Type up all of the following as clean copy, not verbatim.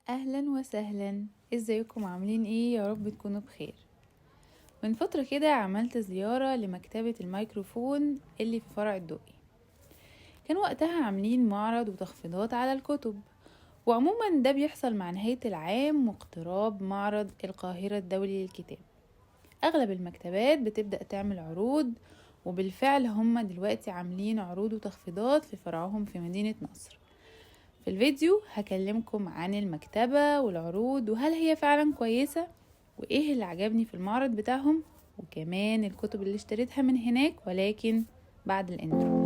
اهلا وسهلا. ازيكم؟ عاملين ايه؟ يا رب تكونوا بخير. من فترة كده عملت زيارة لمكتبة الميكروفون اللي في فرع الدقي. كان وقتها عاملين معرض وتخفيضات على الكتب، وعموما ده بيحصل مع نهاية العام واقتراب معرض القاهرة الدولي للكتاب. اغلب المكتبات بتبدأ تعمل عروض، وبالفعل هم دلوقتي عاملين عروض وتخفيضات في فرعهم في مدينة نصر. في الفيديو هكلمكم عن المكتبة والعروض، وهل هي فعلا كويسة، وايه اللي عجبني في المعرض بتاعهم، وكمان الكتب اللي اشتريتها من هناك، ولكن بعد الانترو.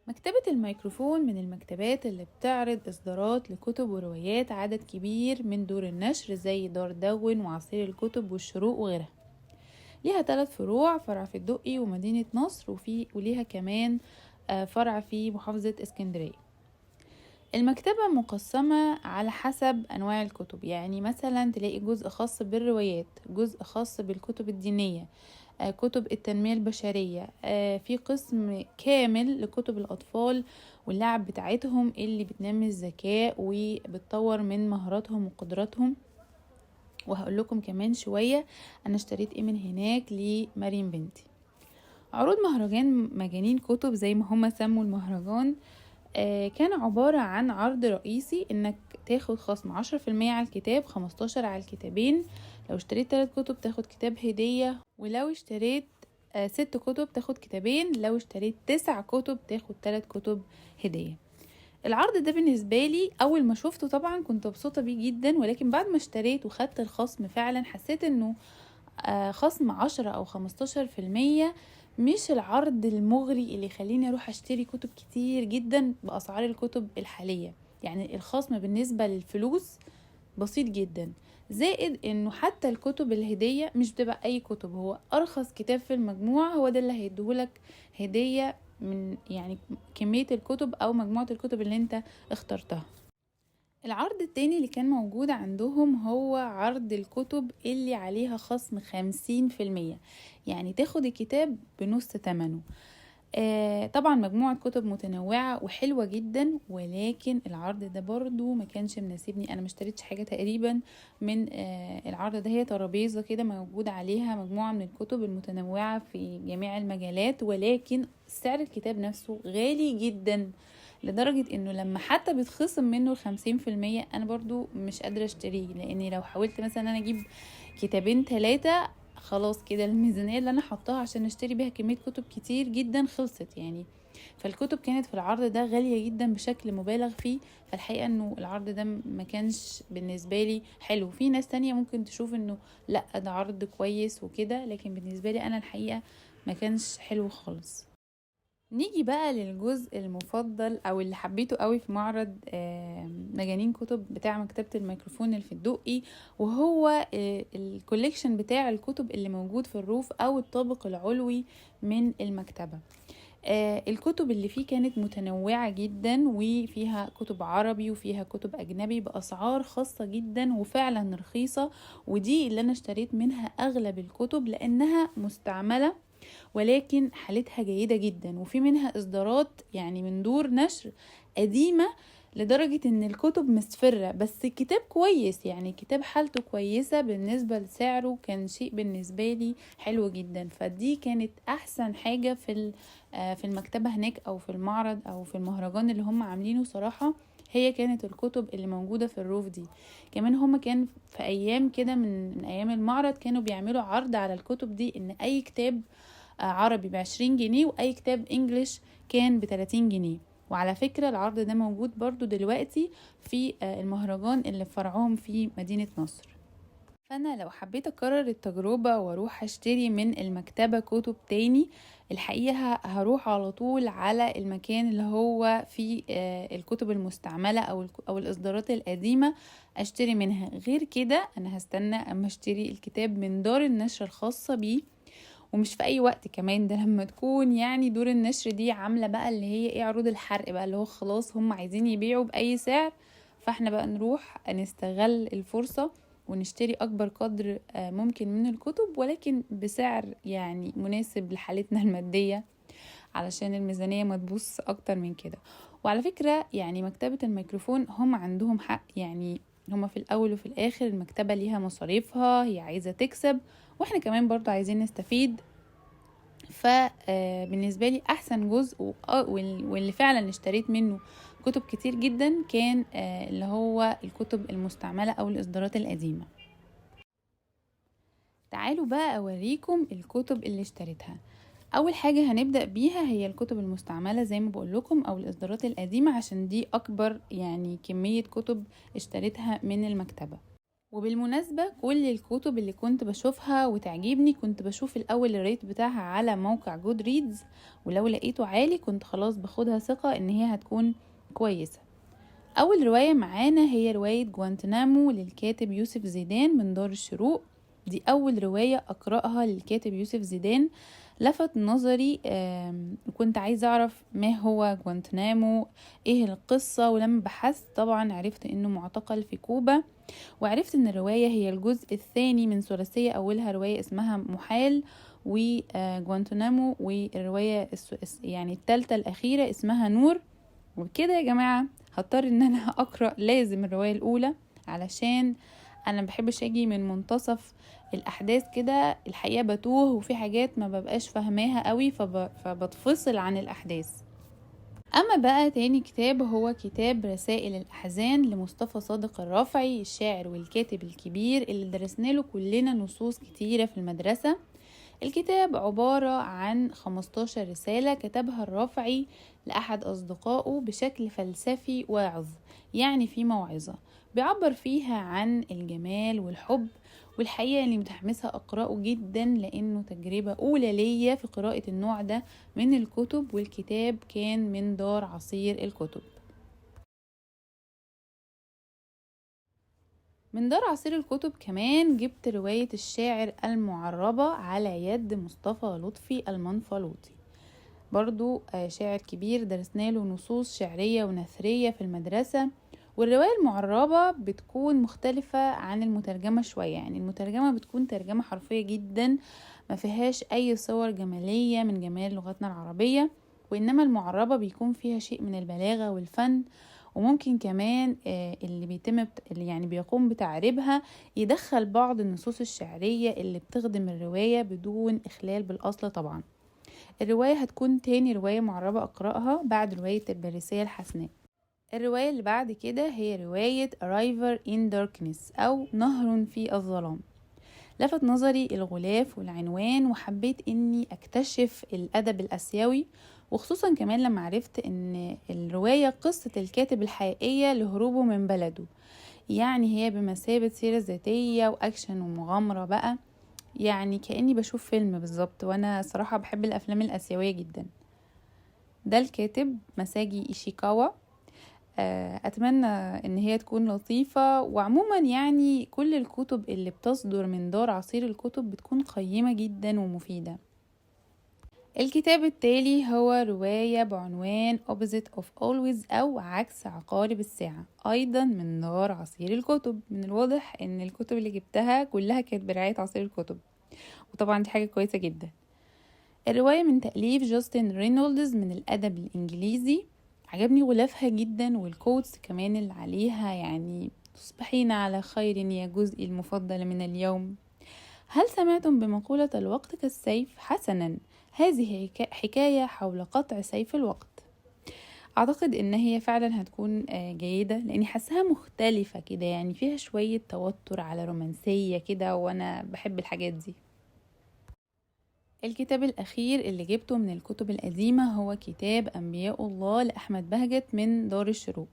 مكتبة الميكروفون من المكتبات اللي بتعرض إصدارات لكتب وروايات عدد كبير من دور النشر زي دار دون وعصير الكتب والشروق وغيرها. ليها 3 فروع، فرع في الدقي ومدينة نصر، وليها كمان فرع في محافظة اسكندرية. المكتبة مقسمة على حسب أنواع الكتب، يعني مثلا تلاقي جزء خاص بالروايات، جزء خاص بالكتب الدينية، كتب التنمية البشرية، في قسم كامل لكتب الأطفال واللعب بتاعتهم اللي بتنمي الذكاء وبتطور من مهاراتهم وقدراتهم. وهقول لكم كمان شوية أنا اشتريت ايه من هناك لمريم بنتي. عروض مهرجان مجانين كتب زي ما هما سموا المهرجان، كان عبارة عن عرض رئيسي انك تاخد خصم 10% على الكتاب، 15 على الكتابين. لو اشتريت 3 كتب تاخد كتاب هدية، ولو اشتريت 6 كتب تاخد كتابين، لو اشتريت 9 كتب تاخد 3 كتب هدية. العرض ده بالنسبة لي أول ما شفته طبعا كنت مبسوطة بيه جدا، ولكن بعد ما اشتريت وخدت الخصم فعلا حسيت انه خصم 10 أو 15% مش العرض المغري اللي يخليني اروح اشتري كتب كتير جدا باسعار الكتب الحالية. يعني الخصم بالنسبة للفلوس بسيط جدا، زائد انه حتى الكتب الهدية مش بتبقى اي كتب، هو ارخص كتاب في المجموعة هو ده اللي هيديهولك هدية من يعني كمية الكتب او مجموعة الكتب اللي انت اخترتها. العرض التاني اللي كان موجود عندهم هو عرض الكتب اللي عليها خصم 50%، يعني تاخد الكتاب بنص تمنه. طبعا مجموعة كتب متنوعة وحلوة جدا، ولكن العرض ده برضو ما كانش مناسبني. انا مشتريتش حاجة تقريبا من العرض ده. هي ترابيزة كده موجود عليها مجموعة من الكتب المتنوعة في جميع المجالات، ولكن سعر الكتاب نفسه غالي جدا، لدرجة انه لما حتى بيتخصم منه 50% انا برضو مش قادرة اشتريه. لاني لو حاولت مثلا انا اجيب كتابين 3، خلاص كده الميزانية اللي انا حطاها عشان اشتري بيها كمية كتب كتير جدا خلصت يعني. فالكتب كانت في العرض ده غالية جدا بشكل مبالغ فيه. فالحقيقة انه العرض ده ما كانش بالنسبة لي حلو. في ناس تانية ممكن تشوف انه لا ده عرض كويس وكده، لكن بالنسبة لي انا الحقيقة ما كانش حلو خالص. نيجي بقى للجزء المفضل او اللي حبيته قوي في معرض مجانين كتب بتاع مكتبة الميكروفون اللي في الدقي، وهو الكوليكشن بتاع الكتب اللي موجود في الروف او الطابق العلوي من المكتبة. الكتب اللي فيه كانت متنوعة جدا، وفيها كتب عربي وفيها كتب أجنبي بأسعار خاصة جدا وفعلا رخيصة. ودي اللي أنا اشتريت منها أغلب الكتب لأنها مستعملة ولكن حالتها جيدة جدا، وفي منها إصدارات يعني من دور نشر قديمة، لدرجة ان الكتب مسفرة بس الكتاب كويس. يعني الكتاب حالته كويسة بالنسبة لسعره، كان شيء بالنسبة لي حلو جدا. فدي كانت احسن حاجة في المكتبة هناك او في المعرض او في المهرجان اللي هم عاملينه صراحة. هي كانت الكتب اللي موجودة في الروف دي. كمان هم كان في ايام كده من ايام المعرض كانوا بيعملوا عرض على الكتب دي، ان اي كتاب عربي ب20 جنيه واي كتاب انجليش كان ب30 جنيه. وعلى فكرة العرض ده موجود برضو دلوقتي في المهرجان اللي فرعهم في مدينة نصر. فانا لو حبيت اكرر التجربة واروح اشتري من المكتبة كتب تاني، الحقيقة هروح على طول على المكان اللي هو فيه الكتب المستعملة او الاصدارات القديمة اشتري منها. غير كده انا هستنى اما اشتري الكتاب من دار النشر الخاصة بيه، ومش في اي وقت كمان، ده لما تكون يعني دور النشر دي عاملة بقى اللي هي ايه عروض الحرق بقى، اللي هو خلاص هم عايزين يبيعوا بأي سعر، فاحنا بقى نروح نستغل الفرصة ونشتري أكبر قدر ممكن من الكتب، ولكن بسعر يعني مناسب لحالتنا المادية علشان الميزانية ما تبوظ أكتر من كده. وعلى فكرة يعني مكتبة الميكروفون هم عندهم حق، يعني هما في الأول وفي الآخر المكتبة ليها مصاريفها، هي عايزة تكسب واحنا كمان برضو عايزين نستفيد. فبالنسبة لي أحسن جزء واللي فعلا اشتريت منه كتب كتير جدا كان اللي هو الكتب المستعملة أو الإصدارات القديمة. تعالوا بقى أوريكم الكتب اللي اشتريتها. أول حاجة هنبدأ بيها هي الكتب المستعملة زي ما بقولكم أو الإصدارات القديمة، عشان دي أكبر يعني كمية كتب اشتريتها من المكتبة. وبالمناسبة كل الكتب اللي كنت بشوفها وتعجبني كنت بشوف الأول الريت بتاعها على موقع جود ريدز، ولو لقيته عالي كنت خلاص باخدها ثقة إن هي هتكون كويسة. أول رواية معانا هي رواية جوانتنامو للكاتب يوسف زيدان من دار الشروق. دي أول رواية أقرأها للكاتب يوسف زيدان. لفت نظري كنت عايزة أعرف ما هو جوانتنامو، إيه القصة، ولما بحثت طبعا عرفت إنه معتقل في كوبا، وعرفت إن الرواية هي الجزء الثاني من ثلاثية أولها رواية اسمها محال وجوانتنامو، والرواية يعني الثالثة الأخيرة اسمها نور. وبكده يا جماعة هضطر ان انا اقرأ لازم الرواية الاولى، علشان انا بحبش اجي من منتصف الاحداث كده، الحقيقة بتوه وفي حاجات ما ببقاش فهماها قوي فبتفصل عن الاحداث. اما بقى تاني كتاب هو كتاب رسائل الاحزان لمصطفى صادق الرافعي، الشاعر والكاتب الكبير اللي درسنا له كلنا نصوص كتيرة في المدرسة. الكتاب عبارة عن 15 رسالة كتبها الرافعي لأحد أصدقائه بشكل فلسفي واعظ، يعني في موعظة بيعبر فيها عن الجمال والحب. والحقيقة اللي متحمسة أقرأه جدا لأنه تجربة أولى ليا في قراءة النوع ده من الكتب، والكتاب كان من دار عصير الكتب. من دار عصير الكتب كمان جبت رواية الشاعر المعربة على يد مصطفى لطفي المنفلوطي، برضو شاعر كبير درسنا له نصوص شعرية ونثرية في المدرسة. والرواية المعربة بتكون مختلفة عن المترجمة شوية، يعني المترجمة بتكون ترجمة حرفية جدا ما فيهاش أي صور جمالية من جمال لغتنا العربية، وإنما المعربة بيكون فيها شيء من البلاغة والفن. وممكن كمان اللي يعني بيقوم بتعريبها يدخل بعض النصوص الشعرية اللي بتخدم الرواية بدون إخلال بالأصل طبعا. الرواية هتكون تاني رواية معربة أقرأها بعد رواية الباريسية الحسناء. الرواية اللي بعد كده هي رواية A River in Darkness أو نهر في الظلام. لفت نظري الغلاف والعنوان وحبيت اني اكتشف الادب الاسيوي، وخصوصا كمان لما عرفت ان الرواية قصة الكاتب الحقيقية لهروبه من بلده، يعني هي بمثابة سيرة ذاتية واكشن ومغامرة بقى، يعني كأني بشوف فيلم بالظبط. وانا صراحة بحب الافلام الاسيوية جدا. ده الكاتب مساجي إيشيكاوا. اتمنى ان هي تكون لطيفة. وعموما يعني كل الكتب اللي بتصدر من دار عصير الكتب بتكون قيمة جدا ومفيدة. الكتاب التالي هو رواية بعنوان Opposite of Always أو عكس عقارب الساعة، أيضا من دار عصير الكتب. من الواضح ان الكتب اللي جبتها كلها كانت برعاية عصير الكتب، وطبعا دي حاجة كويسة جدا. الرواية من تأليف جاستن رينولدز من الأدب الإنجليزي. عجبني غلافها جدا والكوتس كمان اللي عليها، يعني تصبحين على خير يا جزئي المفضل من اليوم. هل سمعتم بمقولة الوقت كالسيف؟ حسنا، هذه حكاية حول قطع سيف الوقت. أعتقد إن هي فعلا هتكون جيدة، لأني حاسها مختلفة كده، يعني فيها شوية توتر على رومانسية كده، وأنا بحب الحاجات دي. الكتاب الأخير اللي جبته من الكتب القديمة هو كتاب أنبياء الله لأحمد بهجت من دار الشروق.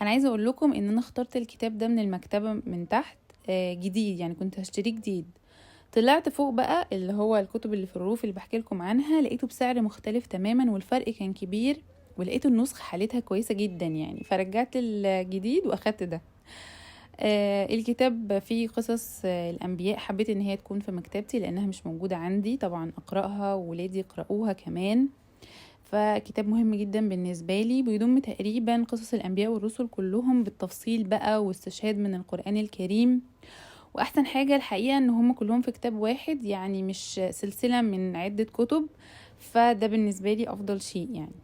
أنا عايزة أقول لكم إن أنا اخترت الكتاب ده من المكتبة من تحت جديد، يعني كنت هشتريه جديد. طلعت فوق بقى اللي هو الكتب اللي في الروف اللي بحكي لكم عنها، لقيته بسعر مختلف تماما والفرق كان كبير، ولقيت النسخ حالتها كويسة جدا يعني، فرجعت الجديد وأخدت ده. الكتاب فيه قصص الأنبياء، حبيت ان هي تكون في مكتبتي لأنها مش موجودة عندي، طبعا أقرأها وولادي يقرأوها كمان. فكتاب مهم جدا بالنسبة لي، بيضم تقريبا قصص الأنبياء والرسل كلهم بالتفصيل بقى، واستشهاد من القرآن الكريم. واحسن حاجة الحقيقة ان هم كلهم في كتاب واحد، يعني مش سلسلة من عدة كتب، فده بالنسبة لي افضل شيء يعني.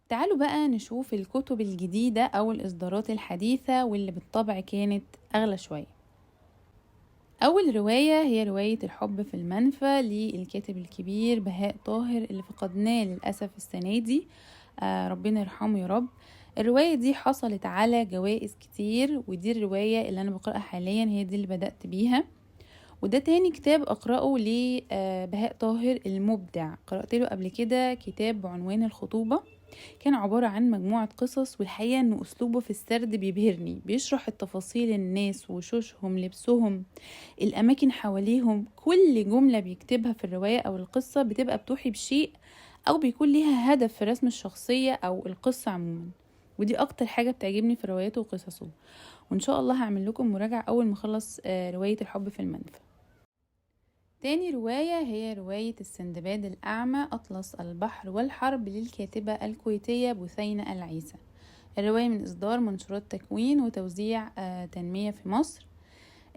تعالوا بقى نشوف الكتب الجديدة او الاصدارات الحديثة واللي بالطبع كانت اغلى شوية. اول رواية هي رواية الحب في المنفى للكاتب الكبير بهاء طاهر اللي فقدناه للأسف السنة دي، ربنا يرحمه يا رب. الرواية دي حصلت على جوائز كتير، ودي الرواية اللي أنا بقرأها حاليا، هي دي اللي بدأت بيها. وده تاني كتاب أقرأه لبهاء طاهر المبدع. قرأت له قبل كده كتاب بعنوان الخطوبة، كان عبارة عن مجموعة قصص، والحقيقة أنه أسلوبه في السرد بيبهرني، بيشرح التفاصيل، الناس وشوشهم، لبسهم، الأماكن حواليهم. كل جملة بيكتبها في الرواية أو القصة بتبقى بتوحي بشيء أو بيكون ليها هدف في رسم الشخصية أو القصة عموما، ودي أكتر حاجة بتعجبني في رواياته وقصصه. وإن شاء الله هعمل لكم مراجعة أول ما أخلص رواية الحب في المنفى. تاني رواية هي رواية السندباد الأعمى أطلس البحر والحرب للكاتبة الكويتية بثينة العيسى. الرواية من إصدار منشورات تكوين وتوزيع تنمية في مصر.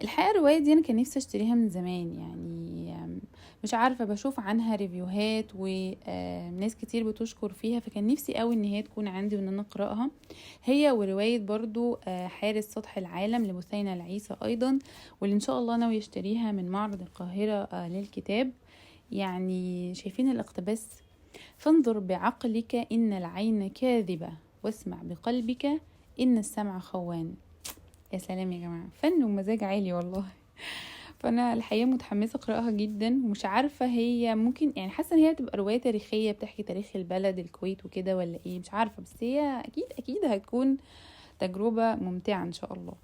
الحقيقة الرواية دي أنا كان نفسي أشتريها من زمان، يعني مش عارفة، بشوف عنها ريفيوهات وناس كتير بتشكر فيها، فكان نفسي قوي ان هي تكون عندي وان انا اقرأها. هي ورواية برضو حارس سطح العالم لبثينة العيسى ايضا، واللي ان شاء الله ناوي يشتريها من معرض القاهرة للكتاب. يعني شايفين الاقتباس؟ فانظر بعقلك إن العين كاذبة، واسمع بقلبك إن السمع خوان. يا سلام يا جماعة، فن ومزاج عالي والله. فانا الحقيقه متحمسه اقراها جدا، ومش عارفه هي ممكن، يعني حاسه ان هي تبقى روايه تاريخيه بتحكي تاريخ البلد الكويت وكده ولا ايه، مش عارفه، بس هي اكيد هتكون تجربه ممتعه ان شاء الله.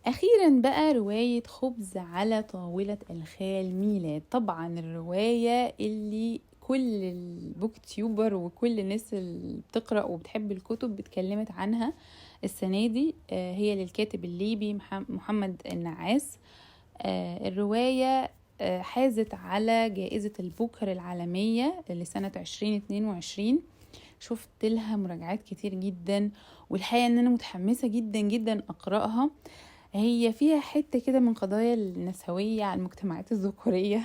اخيرا بقى روايه خبز على طاوله الخال ميلاد. طبعا الروايه اللي كل البوك تيوبر وكل الناس اللي بتقرا وبتحب الكتب اتكلمت عنها السنه دي. هي للكاتب الليبي محمد النعاس. الرواية حازت على جائزة البوكر العالمية لسنة 2022. شفت لها مراجعات كتير جدا، والحقيقة ان انا متحمسة جدا جدا اقرأها. هي فيها حتة كده من قضايا النسوية على المجتمعات الذكورية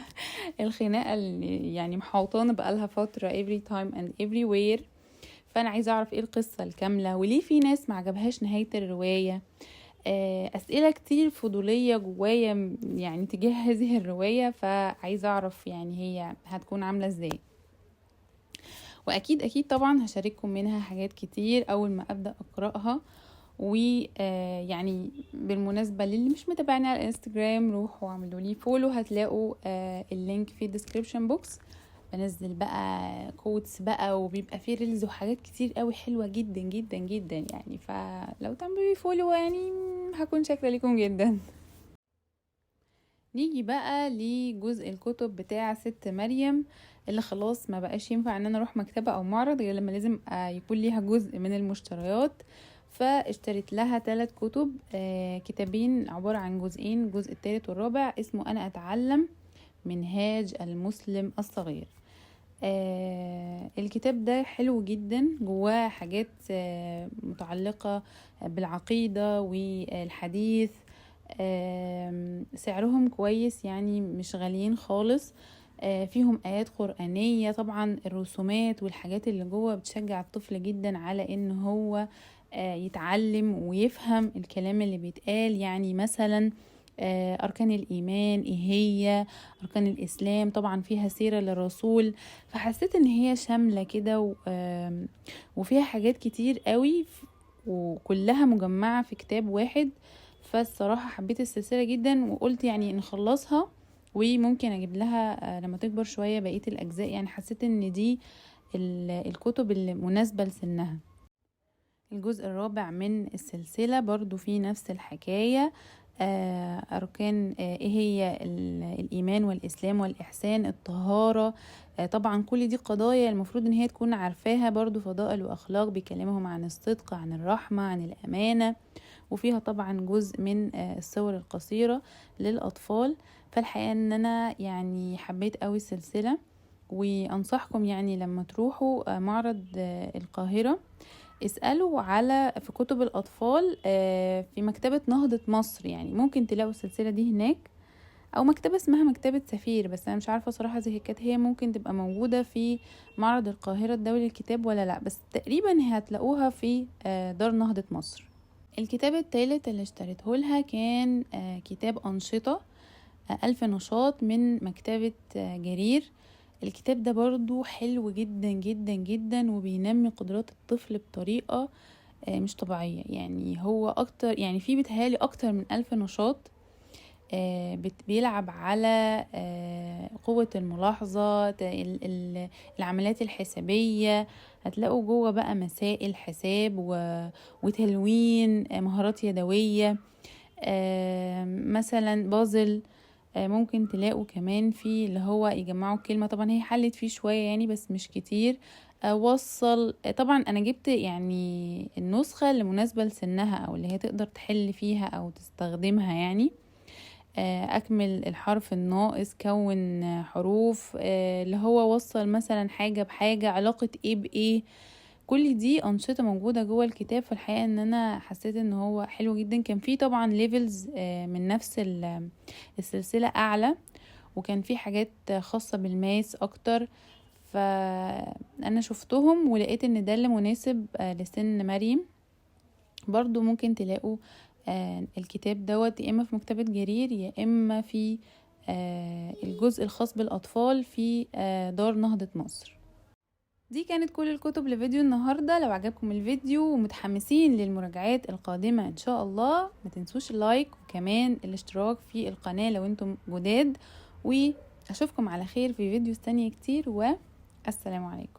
الخناقة اللي يعني محوطانة بقالها فترة every time and everywhere. فانا عايزة اعرف ايه القصة الكاملة، وليه في ناس معجبهاش نهاية الرواية. أسئلة كتير فضولية جوايا يعني تجاه هذه الرواية، فعايزة أعرف يعني هي هتكون عاملة ازاي. وأكيد طبعا هشارككم منها حاجات كتير أول ما أبدأ أقرأها. ويعني بالمناسبة للي مش متابعني على الانستجرام، روحوا واعملوا لي فولو، هتلاقوا اللينك في الديسكريبشن بوكس. بنزل بقى كوتس بقى، وبيبقى فيه ريلز وحاجات كتير قوي حلوة جدا جدا جدا يعني، فلو تعملوا لي فولو يعني هكون شاكرة لكم جدا. نيجي بقى لجزء الكتب بتاع ست مريم، اللي خلاص ما بقاش ينفع ان انا اروح مكتبة او معرض غير لما لازم يكون ليها جزء من المشتريات. فاشتريت لها 3 كتب، كتابين عبارة عن جزئين، الجزء الثالث والرابع اسمه انا اتعلم منهاج المسلم الصغير. الكتاب ده حلو جدا، جواه حاجات متعلقة بالعقيدة والحديث. سعرهم كويس يعني، مش غاليين خالص. فيهم آيات قرآنية. طبعا الرسومات والحاجات اللي جوه بتشجع الطفل جدا على ان هو يتعلم ويفهم الكلام اللي بيتقال. يعني مثلا أركان الإيمان إيه هي، أركان الإسلام، طبعا فيها سيرة للرسول. فحسيت إن هي شاملة كده وفيها حاجات كتير قوي، وكلها مجمعة في كتاب واحد. فالصراحة حبيت السلسلة جدا، وقلت يعني نخلصها وممكن أجيب لها لما تكبر شوية بقية الأجزاء. يعني حسيت إن دي الكتب اللي مناسبة لسنها. الجزء الرابع من السلسلة برضو فيه نفس الحكاية. أركان إيه هي الإيمان والإسلام والإحسان، الطهارة. طبعا كل دي قضايا المفروض إن هي تكون عارفاها. برضو فضائل وأخلاق، بيكلمهم عن الصدق، عن الرحمة، عن الأمانة. وفيها طبعا جزء من الصور القصيرة للأطفال. فالحقيقة إن أنا يعني حبيت قوي السلسلة، وأنصحكم يعني لما تروحوا معرض القاهرة اسألوا على في كتب الأطفال في مكتبة نهضة مصر، يعني ممكن تلاقوا السلسلة دي هناك، أو مكتبة اسمها مكتبة سفير، بس أنا مش عارفة صراحة إذا كانت هي ممكن تبقى موجودة في معرض القاهرة الدولي للكتاب ولا لأ، بس تقريبا هتلاقوها في دار نهضة مصر. الكتاب الثالث اللي اشتريته لها كان كتاب أنشطة 1000 نشاط من مكتبة جرير. الكتاب ده برضو حلو جدا جدا جدا، وبينمي قدرات الطفل بطريقة مش طبيعية. يعني هو أكتر، يعني فيه بيتهيألي أكتر من 1000 نشاط بيلعب على قوة الملاحظة، العمليات الحسابية. هتلاقوا جوه بقى مسائل حساب وتلوين، مهارات يدوية، مثلا بازل. ممكن تلاقوا كمان في اللي هو يجمعوا كلمة، طبعا هي حلت فيه شوية يعني بس مش كتير. وصل. طبعا انا جبت يعني النسخة اللي مناسبة لسنها، او اللي هي تقدر تحل فيها او تستخدمها يعني. اكمل الحرف الناقص، كون حروف، اللي هو وصل مثلا حاجة بحاجة، علاقة ايه بايه. كل دي انشطة موجودة جوه الكتاب. في الحقيقة ان انا حسيت ان هو حلو جدا. كان فيه طبعا ليفلز من نفس السلسلة اعلى، وكان فيه حاجات خاصة بالماس اكتر. فانا شفتهم ولقيت ان ده اللي مناسب لسن مريم. برضو ممكن تلاقوا الكتاب دوت يا اما في مكتبة جرير، يا اما في الجزء الخاص بالاطفال في دار نهضة مصر. دي كانت كل الكتب لفيديو النهاردة. لو عجبكم الفيديو ومتحمسين للمراجعات القادمة ان شاء الله، ما تنسوش اللايك وكمان الاشتراك في القناة لو انتم جداد، واشوفكم على خير في فيديو تانية كتير، والسلام عليكم.